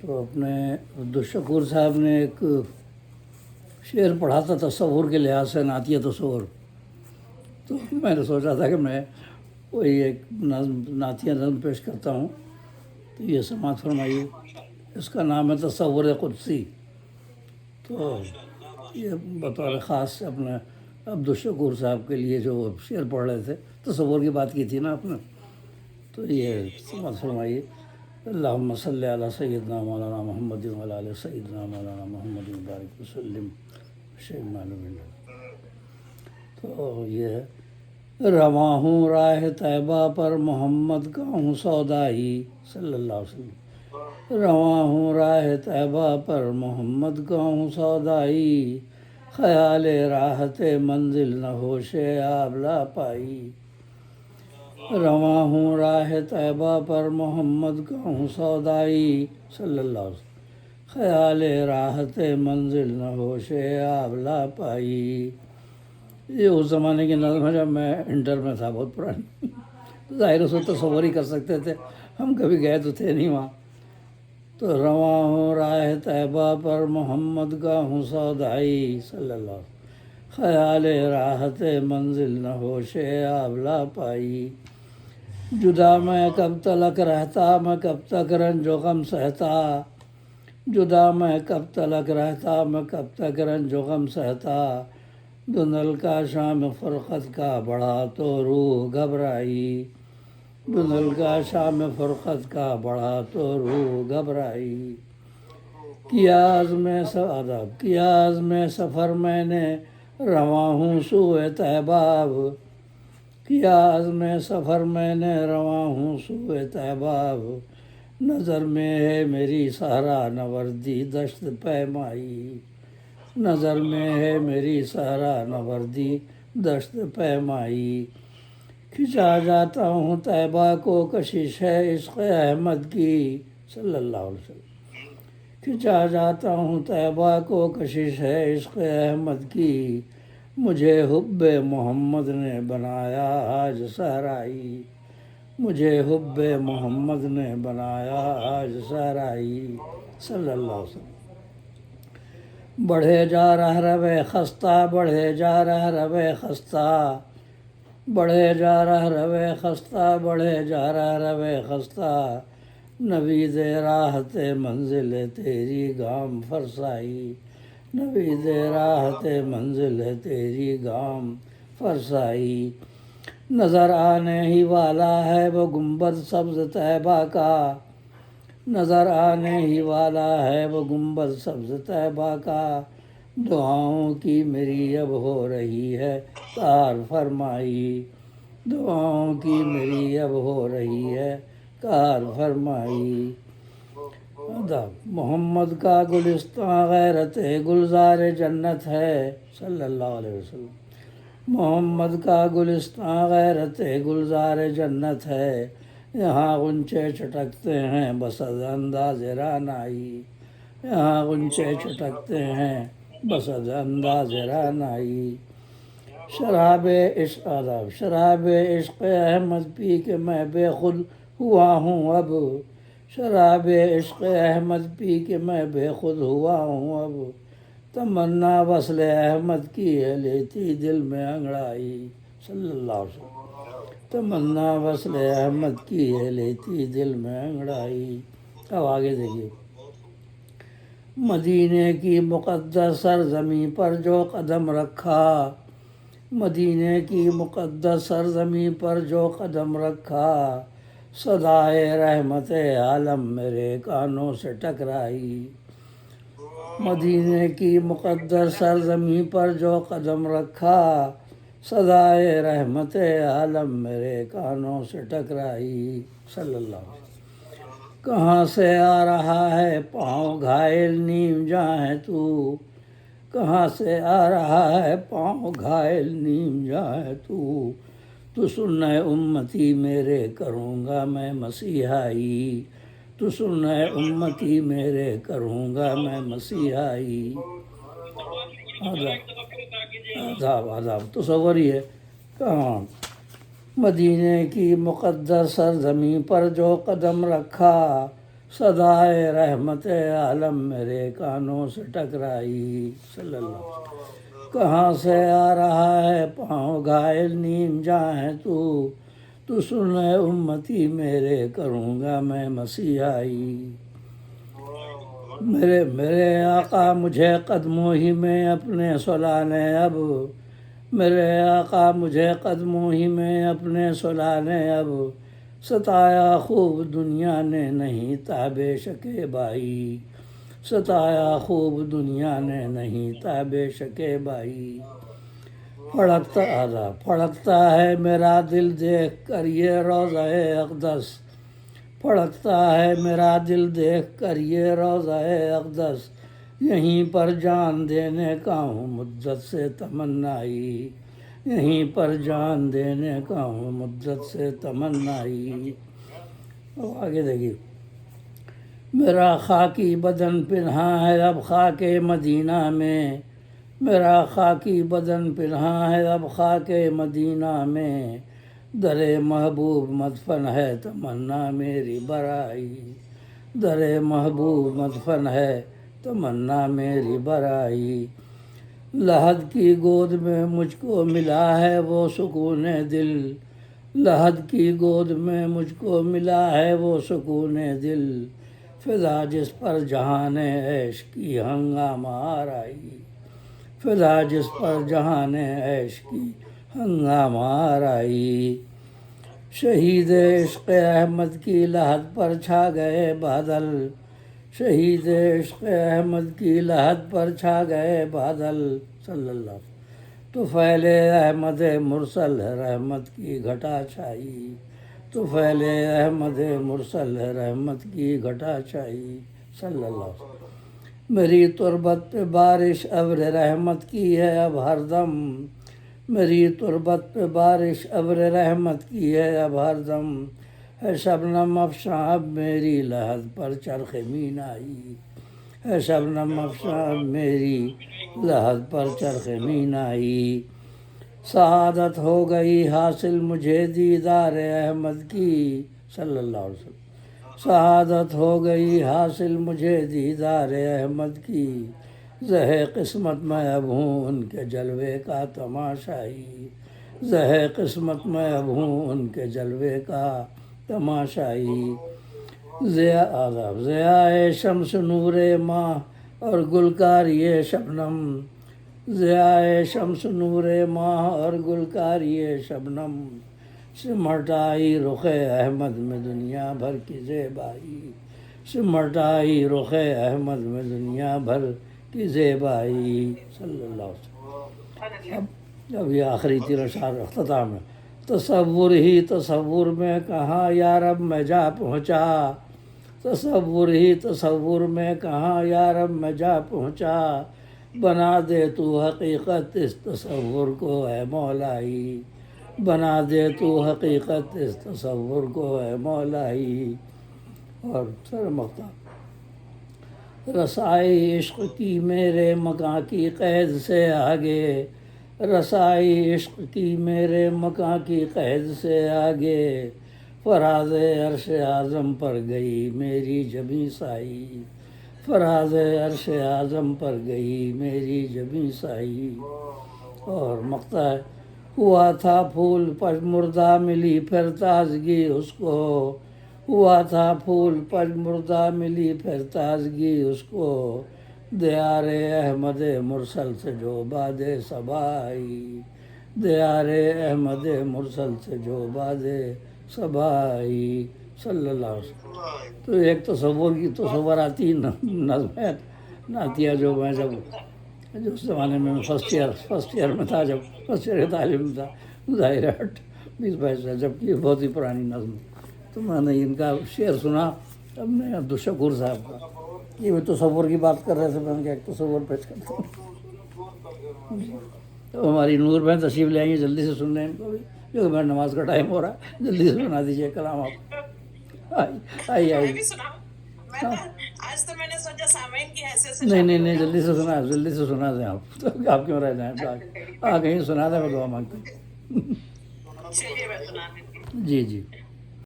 تو اپنے عبدالشکور صاحب نے ایک شعر پڑھا تھا تصور کے لحاظ سے، نعتیہ تصور. تو میں نے سوچا تھا کہ میں وہی ایک نعتیہ نظم پیش کرتا ہوں. تو یہ سماعت فرمائیے. اس کا نام ہے تصور قدسی. تو یہ بطور خاص اپنے عبدالشکور صاحب کے لیے جو شعر پڑھ رہے تھے، تصور کی بات کی تھی نا آپ نے، تو یہ سماعت فرمائیے. اللہم صلی علی سیدنا مولانا محمد وعلی آل سیدنا مولانا محمد بارک وسلم. شیخ معلوم. تو یہ رواں ہوں راہ طیبہ پر محمد کا ہوں سودائی صلی اللہ علیہ وسلم. رواں ہوں راہ طیبہ پر محمد کا ہوں سودائی، خیال راحت منزل نہ ہوش آب لا پائی. رواں ہوں راہ طیبہ پر محمد کا ہوں سودائی صلی اللہ علیہ وسلم، خیال راحت منزل نہ ہوش آب لا پائی. یہ اس زمانے کی نظم ہے جب میں انٹر میں تھا، بہت پرانی. ظاہر اس وقت تصور ہی کر سکتے تھے، ہم کبھی گئے تو تھے نہیں وہاں. تو رواں ہوں راہ طیبہ پر محمد کا ہوں سودائی صلی اللہ علیہ وسلم، خیال راحت منزل نہ ہوش آب لا پائی. جدا میں کب تلک رہتا، میں کب تک رنج و غم سہتا. جدا میں کب تلک رہتا، میں کب تک رنج و غم سہتا. دھندل کا شام فرقت کا بڑھا تو روح گھبرائی. دھندل کا شام فرقت کا بڑھا تو روح گھبرائی. کیا عزم سفر میں نے رواں ہوں سوئے طیبہ. کیا عزم سفر میں نے رواں ہوں سوئے طیبہ. نظر میں ہے میری صحرا نوردی دشت پیمائی. نظر میں ہے میری صحرا نوردی دشت پیمائی. کھنچا جاتا ہوں طیبہ کو کشش ہے عشق احمد کی صلی اللہ علیہ وسلم. کھنچا جاتا ہوں طیبہ کو کشش ہے عشق احمد کی. مجھے حب محمد نے بنایا آج صحرائی. مجھے حب محمد نے بنایا آج صحرائی صلی اللہ علیہ وسلم. بڑھے جا رہ روے خستہ، بڑھے جا رہ روے خستہ. بڑھے جا رہ روے خستہ، بڑھے جا رہ روے خستہ. نوید راحت منزل تیری گام فرسائی. نوید راحت منزل تیری گام فرسائی. نظر آنے ہی والا ہے وہ گنبد سبز طیبہ کا. نظر آنے ہی والا ہے وہ گنبد سبز طیبہ کا. دعاؤں کی میری اب ہو رہی ہے کار فرمائی. دعاؤں کی میری اب ہو رہی ہے کار فرمائی. محمد کا گلستاں غیرت گلزار جنت ہے صلی اللہ علیہ وسلم. محمد کا گلستاں غیرت گلزار جنت ہے. یہاں غنچے چٹکتے ہیں بس از انداز رعنائی. یہاں غنچے چٹکتے ہیں بس از انداز رعنائی. شراب عشق احمد پی کے میں بے خود ہوا ہوں اب. شراب عشق احمد پی کے میں بے خود ہوا ہوں اب. تمنا وصل احمد کی ہے لیتی دل میں انگڑائی صلی اللہ علیہ وسلم. تمنا وصل احمد کی ہے لیتی دل میں انگڑائی. اب آگے دیکھیے. مدینے کی مقدس سرزمین پر جو قدم رکھا. مدینے کی مقدس سرزمین پر جو قدم رکھا. صدائے رحمت عالم میرے کانوں سے ٹکرائی. مدینے کی مقدس سرزمین پر جو قدم رکھا. صدائے رحمت عالم میرے کانوں سے ٹکرائی صلی اللہ علیہ وسلم. کہاں سے آ رہا ہے پاؤں گھائل نیم جاں ہے تو. کہاں سے آ رہا ہے پاؤں گھائل نیم جاں ہے تو. تو سننے امتی میرے کروں گا میں مسیحائی. تو سننے امتی میرے کروں گا میں مسیحائی. آداب تصور ہی ہے. کہاں مدینے کی مقدس سرزمین پر جو قدم رکھا. صدائے رحمت عالم میرے کانوں سے ٹکرائی صلی اللہ علیہ وسلم۔ کہاں سے آ رہا ہے پاؤں گھائل نیم جائیں تو سن اے امتی میرے کروں گا میں مسیحائی۔ میرے آقا مجھے قدموں ہی میں اپنے سلانے اب، میرے آقا مجھے قدموں ہی میں اپنے سلانے اب، ستایا خوب دنیا نے نہیں تاب شکے بائی، ستایا خوب دنیا نے نہیں تاب شکے بائی۔ پھڑکتا ہے میرا دل دیکھ کر یہ روضہ اقدس، پھڑکتا ہے میرا دل دیکھ کر یہ روضہ اقدس، یہیں پر جان دینے کا ہوں مدت سے تمنائی، یہیں پر جان دینے کا ہوں مدت سے تمنائی۔ آگے دیکھیے، میرا خاکی بدن پنہا ہے اب خاک مدینہ میں، میرا خاکی بدن پنہا ہے اب خاک مدینہ میں، در محبوب مدفن ہے تمنا میری برائی، در محبوب مدفن ہے تمنا میری برائی۔ لحد کی گود میں مجھ کو ملا ہے وہ سکون دل، لحد کی گود میں مجھ کو ملا ہے وہ سکون دل، فضا جس پر جہان عیش کی ہنگامہ آرائی، فضا جس پر جہان عیش کی ہنگامہ آرائی۔ شہید عشق احمد کی لحد پر چھا گئے بادل، شہید عشق احمد کی لحد پر چھا گئے بادل صلی اللہ علیہ وسلم، تو فیل احمد مرسل رحمت کی گھٹا چھائی، تو فیل احمد مرسل رحمت کی گھٹا چھائی صلی اللہ علیہ وسلم۔ میری تربت پہ بارش ابر رحمت کی ہے اب ہر دم، میری تربت پہ بارش ابر رحمت کی ہے اب ہر دم، ہے شبنم افشاں اب میری لحد پر چرخ مینائی، ہے شبنم افشاں اب میری لحد پر چرخ مینائی۔ سعادت ہو گئی حاصل مجھے دیدار احمد کی صلی اللہ علیہ وسلم، سعادت ہو گئی حاصل مجھے دیدار احمد کی، زہے قسمت میں اب ہوں ان کے جلوے کا تماشائی، زہے قسمت میں اب ہوں ان کے جلوے کا تماشائی۔ ضیاء شمس نور ماہ اور گلکاری شبنم، ضیاء شمس نور ماہ اور گلکاری شبنم، سمٹ آئی رخ احمد میں دنیا بھر کی زیبائی، سمٹ آئی رخ احمد میں دنیا بھر کی زیبائی صلی اللہ علیہ وسلم۔ اب یہ آخری تیر اشعار اختتام ہے۔ تصور ہی تصور میں کہاں یارب میں جا پہنچا، تصور ہی تصور میں کہاں یارب میں جا پہنچا، بنا دے تو حقیقت اس تصور کو اے مولائی، بنا دے تو حقیقت اس تصور کو اے مولائی۔ اور سر مقطع، رسائی عشق کی میرے مکاں کی قید سے آگے، رسائی عشق کی میرے مکاں کی قید سے آگے، فراز عرش اعظم پر گئی میری جبیں سائی، فراز عرش اعظم پر گئی میری جبیں سائی۔ اور مقطع ہے، ہوا تھا پھول پج مردہ ملی پھر تازگی اس کو، ہوا تھا پھول پج مردہ ملی پھر تازگی اس کو، دیار احمد مرسل سے جو باد صبا آئی، دیار احمد مرسل سے جو باد صبا آئی صلی اللہ علیہ وسلم۔ تو ایک تصور کی تصوراتی نظمیں نعتیہ جو میں جب اس زمانے میں فرسٹ ایئر میں تھا، جب فرسٹ ایئر کی تعلیم میں تھا، ظاہر ہے 20-22 سال، جبکہ یہ بہت ہی پرانی نظم، تو میں نے ان کا شعر سنا اپنے عبدالشکور صاحب کا۔ یہ بھی تصور کی بات کر رہے تھے، میں نے کہا ایک تصور پیش کرتا ہوں۔ تو ہماری نور بہن تشریف لے آئیں، جلدی سے سن لیں ان کو بھی، کیونکہ میرا نماز کا ٹائم ہو رہا ہے، جلدی سے سنا دیجیے کلام آپ۔ آئیے نہیں جلدی سے سنا، جلدی سے سنا دیں آپ، تو آپ کیوں رہ جائیں، کہیں سنا دیں، میں دعا مانگتا ہوں۔ جی